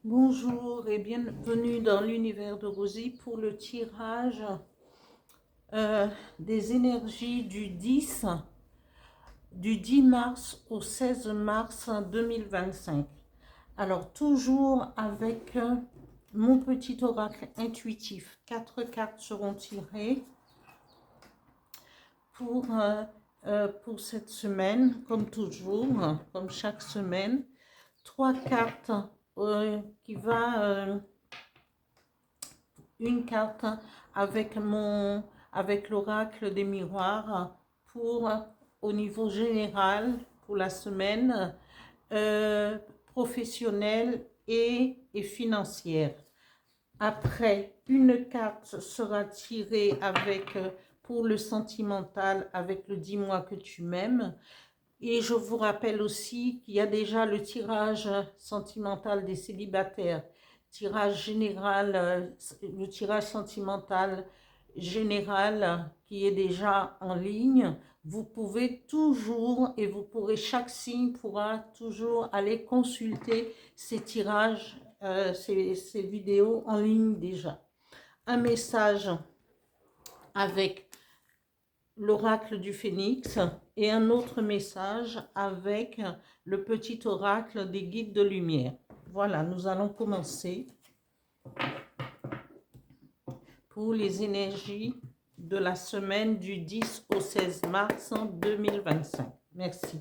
Bonjour et bienvenue dans l'univers de Rosie pour le tirage des énergies du 10 mars au 16 mars 2025. Alors toujours avec mon petit oracle intuitif. 4 cartes seront tirées pour cette semaine, comme toujours, comme chaque semaine. 3 cartes qui va... une carte avec l'oracle des miroirs pour au niveau général pour la semaine professionnelle et financière. Après, une carte sera tirée avec pour le sentimental avec le dis-moi que tu m'aimes. Et je vous rappelle aussi qu'il y a déjà le tirage sentimental des célibataires, tirage général, le tirage sentimental général qui est déjà en ligne. Vous pouvez toujours, et vous pourrez, chaque signe pourra toujours aller consulter ces tirages, ces vidéos en ligne déjà. Un message avec l'oracle du phénix et un autre message avec le petit oracle des guides de lumière. Voilà, nous allons commencer pour les énergies de la semaine du 10 au 16 mars 2025. Merci.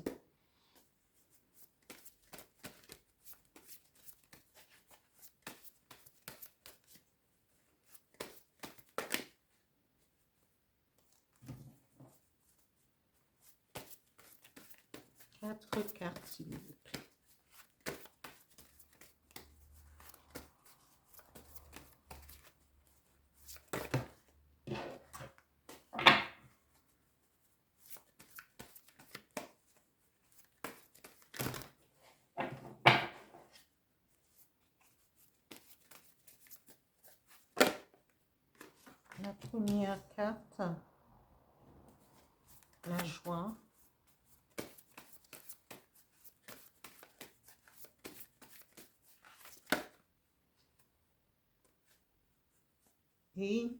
Quatre cartes, s'il vous plaît. La première carte, la joie. Et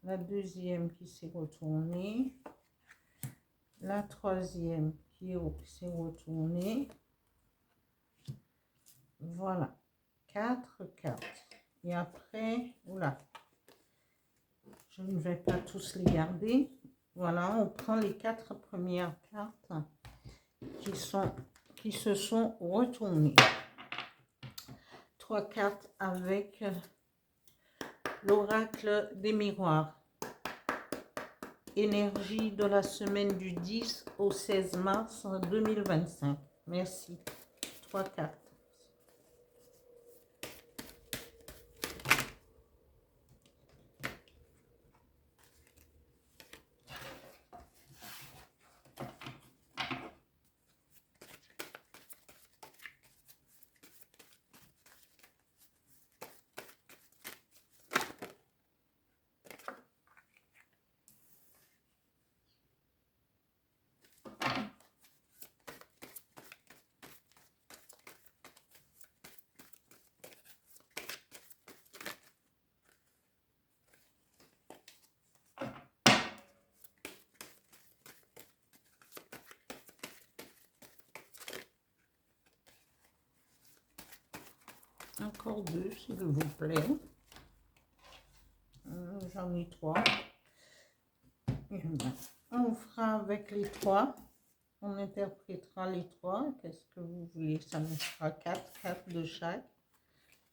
la deuxième qui s'est retournée. La troisième qui s'est retournée. Voilà, 4 cartes. Et après, oula, je ne vais pas tous les garder. Voilà, on prend les 4 premières cartes qui se sont retournées. 3 cartes avec l'oracle des miroirs. Énergie de la semaine du 10 au 16 mars 2025. Merci. 3 cartes. Encore 2, s'il vous plaît. J'en ai 3. On fera avec les 3. On interprétera les 3. Qu'est-ce que vous voulez? Ça nous fera 4 de chaque.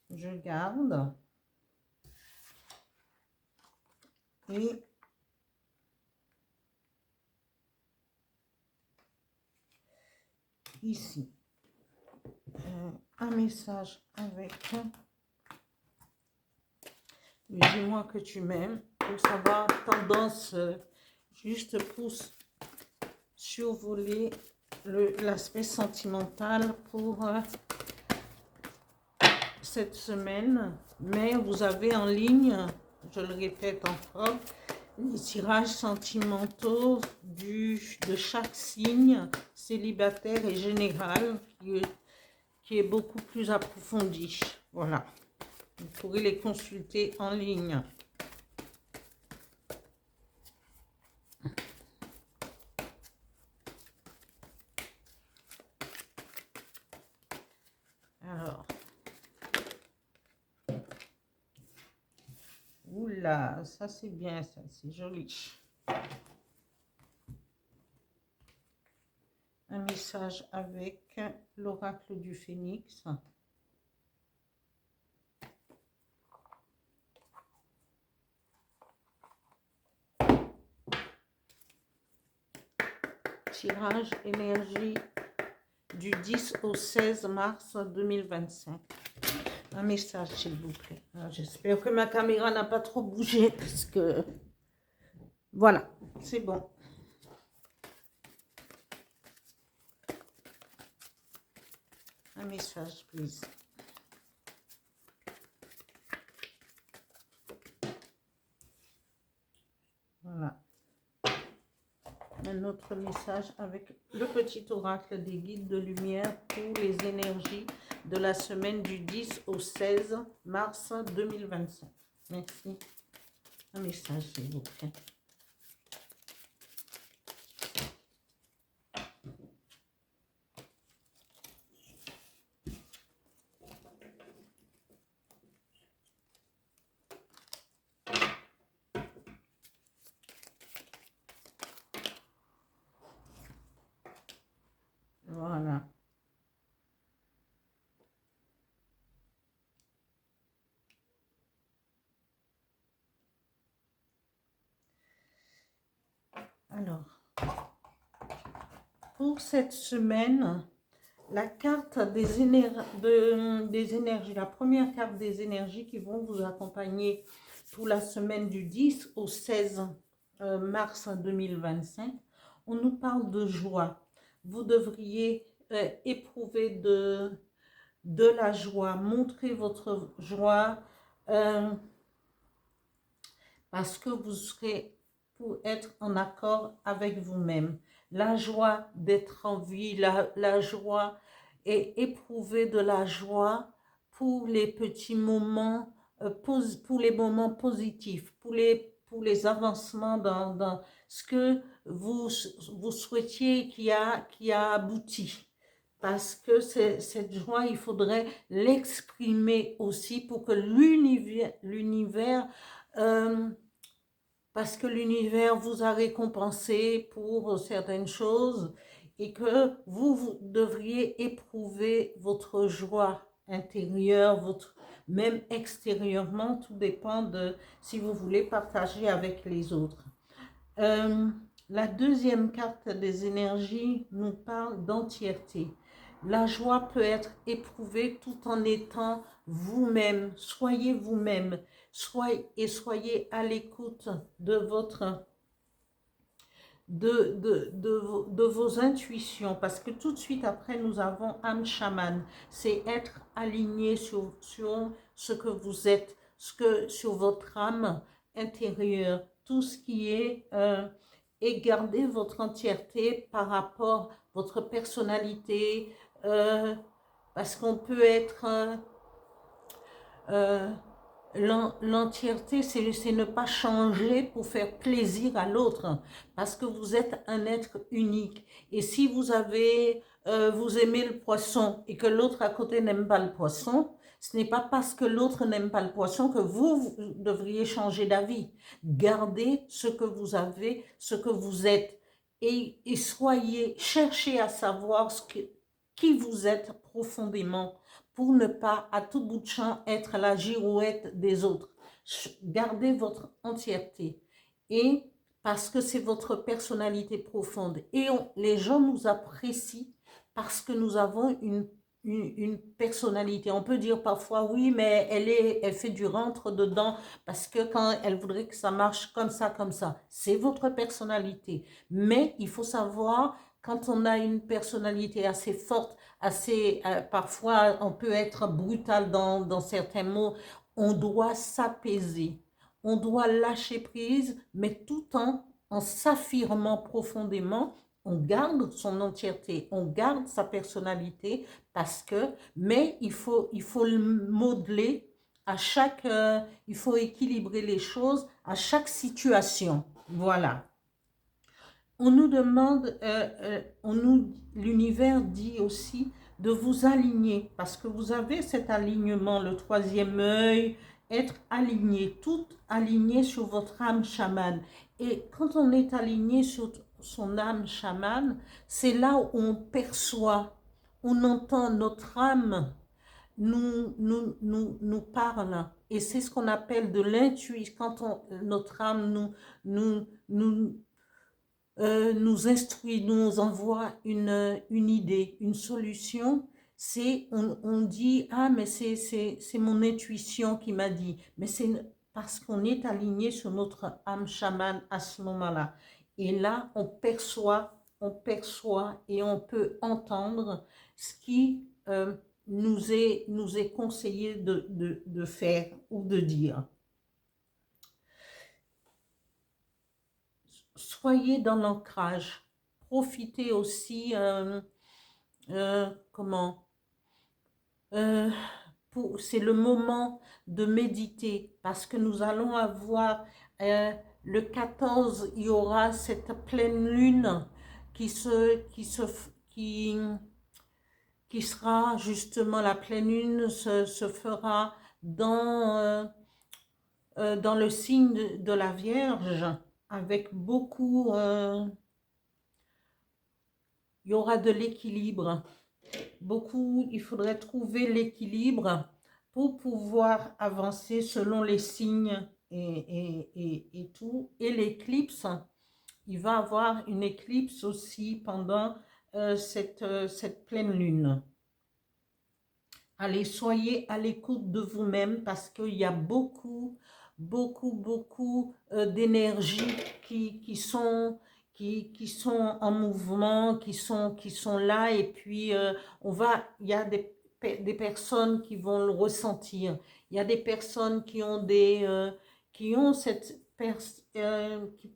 Je garde. Et ici, un message avec dis-moi que tu m'aimes, pour savoir tendance, juste pour survoler l'aspect sentimental pour cette semaine. Mais vous avez en ligne, je le répète encore, les tirages sentimentaux de chaque signe célibataire et général qui est beaucoup plus approfondie. Voilà. Vous pourrez les consulter en ligne. Alors. Oula, ça c'est bien, ça c'est joli. Un message avec l'oracle du phénix. Tirage énergie du 10 au 16 mars 2025. Un message, s'il vous plaît. J'espère que ma caméra n'a pas trop bougé parce que... Voilà, c'est bon. Un message, please. Voilà. Un autre message avec le petit oracle des guides de lumière pour les énergies de la semaine du 10 au 16 mars 2025. Merci. Un message, s'il vous plaît. Voilà. Alors, pour cette semaine, la carte des énergies, la première carte des énergies qui vont vous accompagner pour la semaine du 10 au 16 mars 2025, on nous parle de joie. Vous devriez éprouver de la joie, montrer votre joie parce que vous serez pour être en accord avec vous-même. La joie d'être en vie, la joie et éprouver de la joie pour les petits moments, pour les moments positifs, pour les avancements dans ce que vous souhaitiez qui a abouti. Parce que cette joie, il faudrait l'exprimer aussi pour que l'univers parce que l'univers vous a récompensé pour certaines choses et que vous devriez éprouver votre joie intérieure, même extérieurement, tout dépend de si vous voulez partager avec les autres. La deuxième carte des énergies nous parle d'entièreté. La joie peut être éprouvée tout en étant vous-même. Soyez vous-même. Soyez à l'écoute de vos intuitions, parce que tout de suite après nous avons âme chaman, c'est être aligné sur ce que vous êtes, sur votre âme intérieure, tout ce qui est et garder votre entièreté par rapport à votre personnalité, parce qu'on peut être l'entièreté, c'est ne pas changer pour faire plaisir à l'autre, parce que vous êtes un être unique. Et si vous aimez le poisson et que l'autre à côté n'aime pas le poisson, ce n'est pas parce que l'autre n'aime pas le poisson que vous devriez changer d'avis. Gardez ce que vous avez, ce que vous êtes, et cherchez à savoir qui vous êtes profondément, pour ne pas à tout bout de champ être la girouette des autres. Gardez votre entièreté. Et parce que c'est votre personnalité profonde. Et les gens nous apprécient parce que nous avons une personnalité. On peut dire parfois, oui, mais elle fait du rentre-dedans parce que quand elle voudrait que ça marche comme ça. C'est votre personnalité. Mais il faut savoir, quand on a une personnalité assez forte, parfois on peut être brutal dans certains mots, on doit s'apaiser, on doit lâcher prise, mais tout en s'affirmant profondément on garde son entièreté, on garde sa personnalité, mais il faut le modeler à chaque, il faut équilibrer les choses à chaque situation. Voilà. On nous demande, l'univers dit aussi de vous aligner, parce que vous avez cet alignement, le troisième œil, être aligné, tout aligné sur votre âme chamane. Et quand on est aligné sur son âme chamane, c'est là où on perçoit, on entend notre âme nous parle. Et c'est ce qu'on appelle de l'intuition, quand notre âme nous instruit, nous envoie une idée, une solution, on dit, ah, mais c'est mon intuition qui m'a dit. Mais c'est parce qu'on est aligné sur notre âme chamane à ce moment-là. Et là, on perçoit et on peut entendre ce qui nous est conseillé de faire ou de dire. Soyez dans l'ancrage. Profitez aussi, c'est le moment de méditer, parce que nous allons avoir, le 14, il y aura cette pleine lune qui sera justement, la pleine lune se fera dans le signe de la Vierge, avec beaucoup, il y aura de l'équilibre. Beaucoup, il faudrait trouver l'équilibre pour pouvoir avancer selon les signes et tout. Et l'éclipse, il va avoir une éclipse aussi pendant cette pleine lune. Allez, soyez à l'écoute de vous-même, parce qu'il y a beaucoup d'énergies qui sont en mouvement, qui sont là, et puis il y a des personnes qui vont le ressentir. Il y a des personnes qui ont qui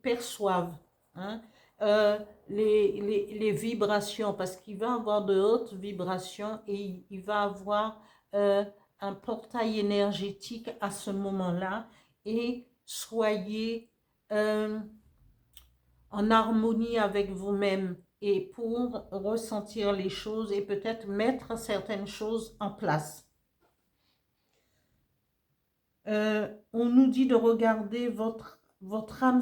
perçoivent, hein, les vibrations, parce qu'il va avoir de hautes vibrations, et il va avoir un portail énergétique à ce moment-là. Et soyez en harmonie avec vous-même, et pour ressentir les choses et peut-être mettre certaines choses en place. On nous dit de regarder votre âme,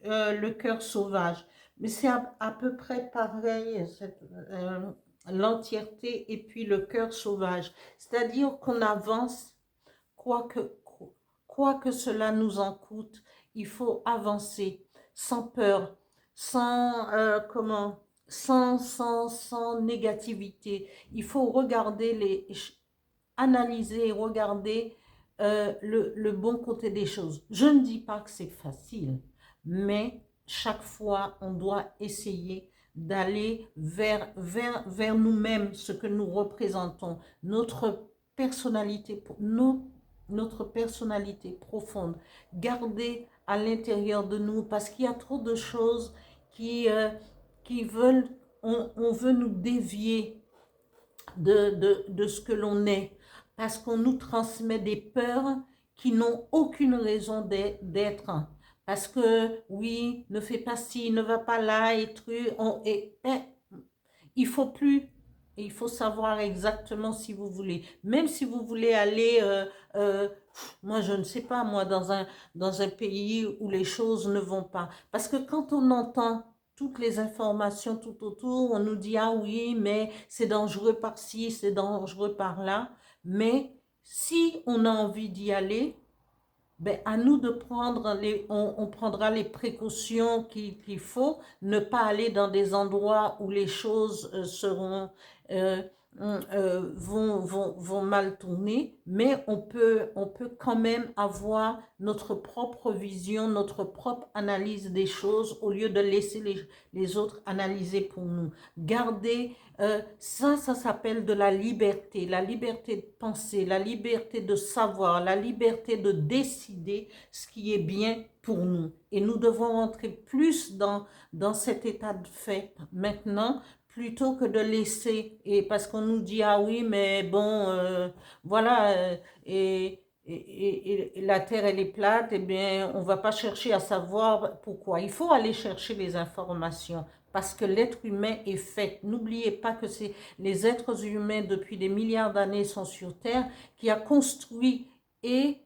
le cœur sauvage, mais c'est à peu près pareil, l'entièreté et puis le cœur sauvage, c'est-à-dire qu'on avance, quoi que cela nous en coûte, il faut avancer sans peur, sans négativité. Il faut regarder analyser et regarder le bon côté des choses. Je ne dis pas que c'est facile, mais chaque fois, on doit essayer d'aller vers nous-mêmes, ce que nous représentons, notre personnalité profonde, garder à l'intérieur de nous, parce qu'il y a trop de choses qui veulent, on veut nous dévier de ce que l'on est, parce qu'on nous transmet des peurs qui n'ont aucune raison d'être. Parce que, oui, ne fais pas ci, ne va pas là, il faut plus, il faut savoir exactement si vous voulez. Même si vous voulez aller, moi je ne sais pas, moi dans un pays où les choses ne vont pas. Parce que quand on entend toutes les informations tout autour, on nous dit, ah oui, mais c'est dangereux par-ci, c'est dangereux par-là. Mais si on a envie d'y aller, ben, à nous de prendre on prendra les précautions qu'il faut, ne pas aller dans des endroits où les choses vont mal tourner, mais on peut quand même avoir notre propre vision, notre propre analyse des choses, au lieu de laisser les autres analyser pour nous. Garder, ça s'appelle de la liberté de penser, la liberté de savoir, la liberté de décider ce qui est bien pour nous. Et nous devons entrer plus dans cet état de fait maintenant, plutôt que de laisser, et parce qu'on nous dit, ah oui, mais bon, voilà, et la terre, elle est plate, eh bien, on ne va pas chercher à savoir pourquoi. Il faut aller chercher les informations, parce que l'être humain est fait. N'oubliez pas que c'est les êtres humains, depuis des milliards d'années, sont sur Terre, qui a construit et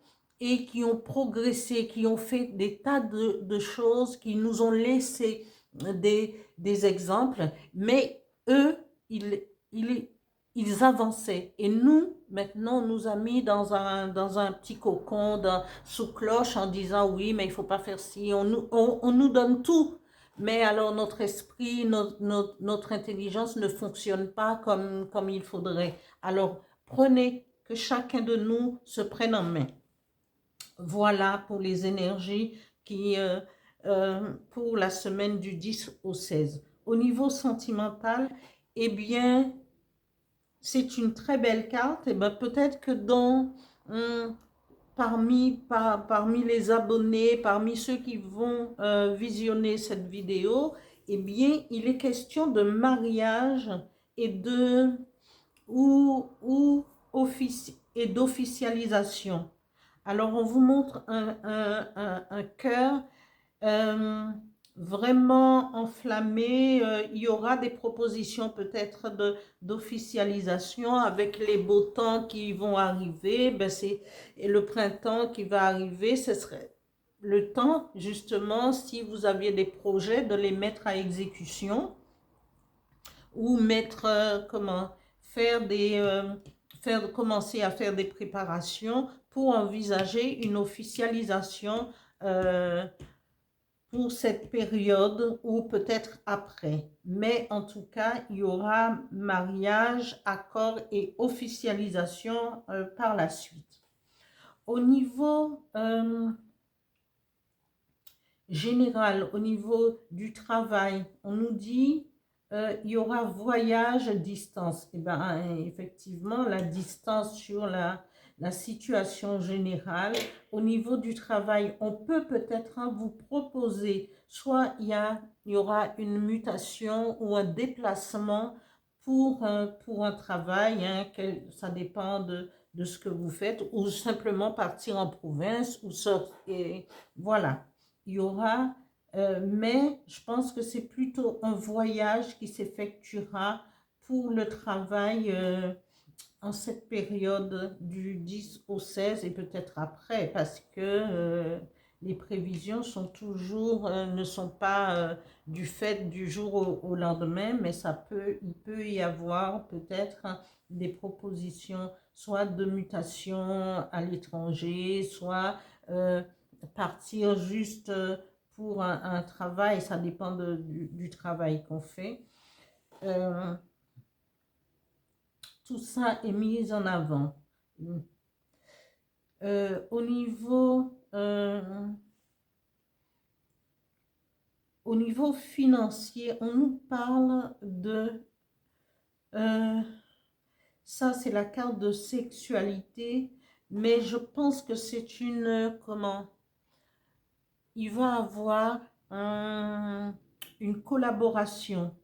qui ont progressé, qui ont fait des tas de choses, qui nous ont laissé des exemples, mais eux, ils avançaient. Et nous, maintenant, on nous a mis dans un petit cocon, sous cloche, en disant, oui, mais il ne faut pas faire ci, on nous donne tout. Mais alors notre esprit, notre intelligence ne fonctionne pas comme il faudrait. Alors prenez, que chacun de nous se prenne en main. Voilà pour les énergies pour la semaine du 10 au 16. Au niveau sentimental, eh bien, c'est une très belle carte. Et bien, peut-être que parmi les abonnés, parmi ceux qui vont visionner cette vidéo, eh bien, il est question de mariage et et d'officialisation. Alors, on vous montre un cœur vraiment enflammé. Il y aura des propositions peut-être d'officialisation avec les beaux temps qui vont arriver. Ben, et le printemps qui va arriver, ce serait le temps, justement, si vous aviez des projets, de les mettre à exécution ou commencer à faire des préparations pour envisager une officialisation pour cette période ou peut-être après. Mais en tout cas, il y aura mariage, accord et officialisation par la suite. Au niveau général, au niveau du travail, on nous dit il y aura voyage à distance. Et bien, effectivement, la distance sur la situation générale. Au niveau du travail, on peut peut-être vous proposer, soit il y aura une mutation ou un déplacement pour un travail, hein, ça dépend de ce que vous faites, ou simplement partir en province, ou sortir, voilà. Il y aura, mais je pense que c'est plutôt un voyage qui s'effectuera pour le travail en cette période du 10 au 16 et peut-être après, parce que les prévisions sont toujours, ne sont pas du fait du jour au lendemain, mais il peut y avoir peut-être des propositions, soit de mutation à l'étranger, soit partir juste pour un travail, ça dépend du travail qu'on fait. Tout ça est mis en avant. Au niveau financier, on nous parle de... ça, c'est la carte de sexualité, mais je pense que c'est il va avoir une collaboration.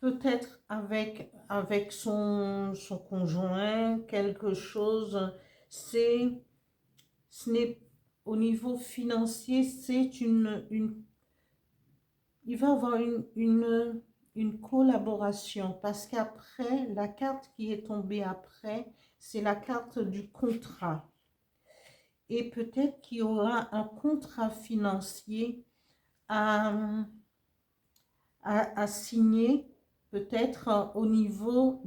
Peut-être avec son conjoint, quelque chose, au niveau financier, il va avoir une collaboration, parce qu'après, la carte qui est tombée après, c'est la carte du contrat. Et peut-être qu'il y aura un contrat financier à signer, peut-être au niveau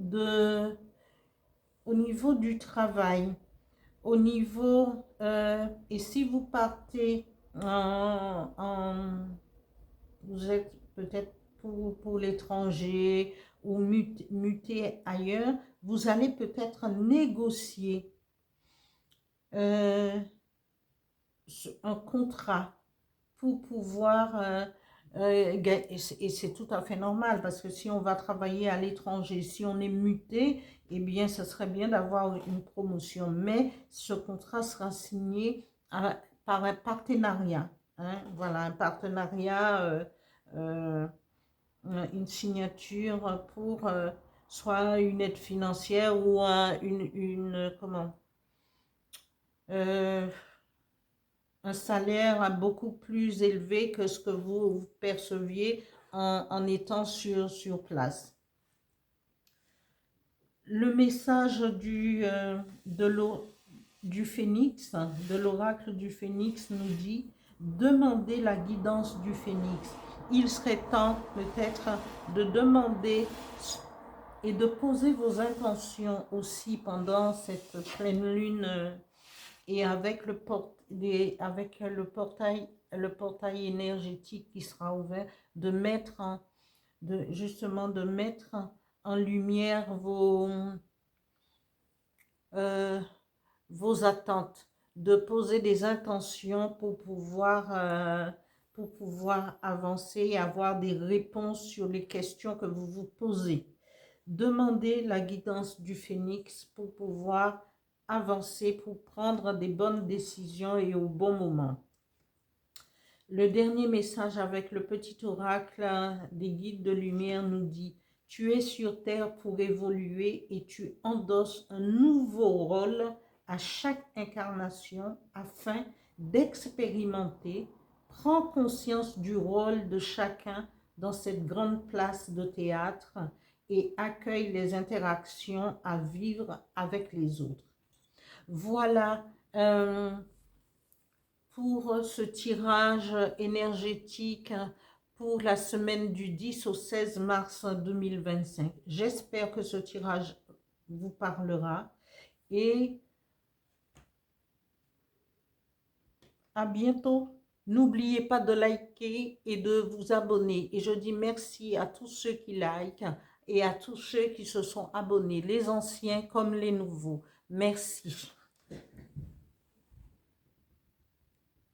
du travail, et si vous partez vous êtes peut-être pour l'étranger ou muté ailleurs, vous allez peut-être négocier un contrat pour pouvoir Et c'est tout à fait normal parce que si on va travailler à l'étranger, si on est muté, eh bien, ce serait bien d'avoir une promotion. Mais ce contrat sera signé par un partenariat. Hein, voilà, un partenariat, euh, une signature pour soit une aide financière ou comment, euh, un salaire beaucoup plus élevé que ce que vous perceviez en étant sur place. Le message du phénix, de l'oracle du phénix nous dit: demandez la guidance du phénix. Il serait temps peut-être de demander et de poser vos intentions aussi pendant cette pleine lune et avec le portail énergétique qui sera ouvert, justement de mettre en lumière vos attentes, de poser des intentions pour pouvoir avancer et avoir des réponses sur les questions que vous vous posez. Demandez la guidance du phénix pour pouvoir avancer, pour prendre des bonnes décisions et au bon moment. Le dernier message avec le petit oracle des guides de lumière nous dit: tu es sur terre pour évoluer et tu endosses un nouveau rôle à chaque incarnation afin d'expérimenter. Prends conscience du rôle de chacun dans cette grande place de théâtre et accueille les interactions à vivre avec les autres. Voilà pour ce tirage énergétique pour la semaine du 10 au 16 mars 2025. J'espère que ce tirage vous parlera et à bientôt. N'oubliez pas de liker et de vous abonner. Et je dis merci à tous ceux qui likent et à tous ceux qui se sont abonnés, les anciens comme les nouveaux. Merci.